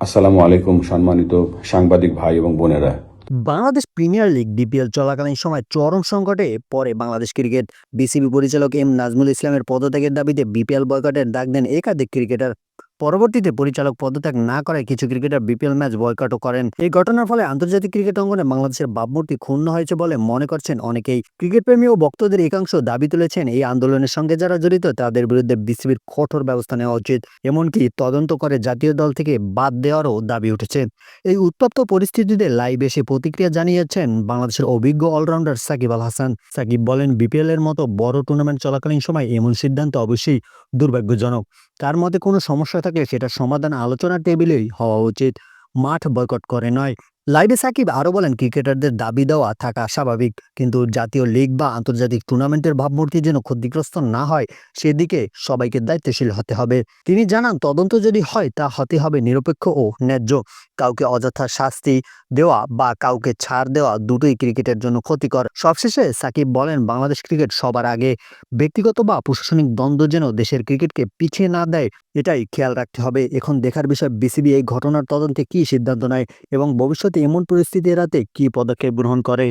আসসালামু আলাইকুম সম্মানিত সাংবাদিক ভাই এবং বোনেরা। বাংলাদেশ প্রিমিয়ার লিগ বিপিএল চলাকালীন সময় চরম সংকটে পড়ে বাংলাদেশ ক্রিকেট। বিসিবি পরিচালক এম নাজমুল ইসলামের পদত্যাগের দাবিতে বিপিএল বয়কটের ডাক দেন একাধিক ক্রিকেটার। পরবর্তীতে পরিচালক পদত্যাগ না করায় কিছু ক্রিকেটার বিপিএল ম্যাচ বয়কটও করেন। এই ঘটনার ফলে আন্তর্জাতিক ক্রিকেট অঙ্গনে বাংলাদেশের ভাবমূর্তি ক্ষুণ্ণ হয়েছে বলে মনে করছেন অনেকেই। ক্রিকেট প্রেমী ও ভক্তদের একাংশ দাবি তুলেছেন এই আন্দোলনের সঙ্গে যারা জড়িত তাদের বিরুদ্ধে বিসিবির কঠোর ব্যবস্থা নেওয়া উচিত, এমনকি তদন্ত করে জাতীয় দল থেকে বাদ দেওয়ারও দাবি উঠেছে। এই উত্তপ্ত পরিস্থিতিতে লাইভ এসে প্রতিক্রিয়া জানিয়েছেন বাংলাদেশের অভিজ্ঞ অলরাউন্ডার সাকিব আল হাসান। সাকিব বলেন, বিপিএল এর মতো বড় টুর্নামেন্ট চলাকালীন সময় এমন সিদ্ধান্ত অবশ্যই দুর্ভাগ্যজনক। তার মতে কোনো সমস্যা থাকলে সেটার সমাধান আলোচনার টেবিলেই হওয়া উচিত, মাঠ বয়কট করে নয়। লাইভে সাকিব আরও বলেন, ক্রিকেটারদের দাবি দেওয়া থাকা স্বাভাবিক, কিন্তু জাতীয় লিগ বা আন্তর্জাতিক টুর্নামেন্টের ভাবমূর্তি যেন ক্ষতিগ্রস্ত না হয় সেদিকে সবাইকে দায়িত্বশীল হতে হবে। তিনি জানান, তদন্ত যদি হয় তা হতে হবে নিরপেক্ষ ও ন্যায্য। কাউকে অযথা শাস্তি দেওয়া বা কাউকে ছাড় দেওয়া দুটোই ক্রিকেটের জন্য ক্ষতিকর। সবশেষে সাকিব বলেন, বাংলাদেশ ক্রিকেট সবার আগে ব্যক্তিগত বা প্রশাসনিক দ্বন্দ্ব যেন দেশের ক্রিকেটকে পিছিয়ে না দেয়, এটাই খেয়াল রাখতে হবে। এখন দেখার বিষয় বিসিবি এই ঘটনার তদন্তে কী সিদ্ধান্ত নেয় এবং ভবিষ্যতে এমন পরিস্থিতি এড়াতে কী পদক্ষেপ গ্রহণ করে।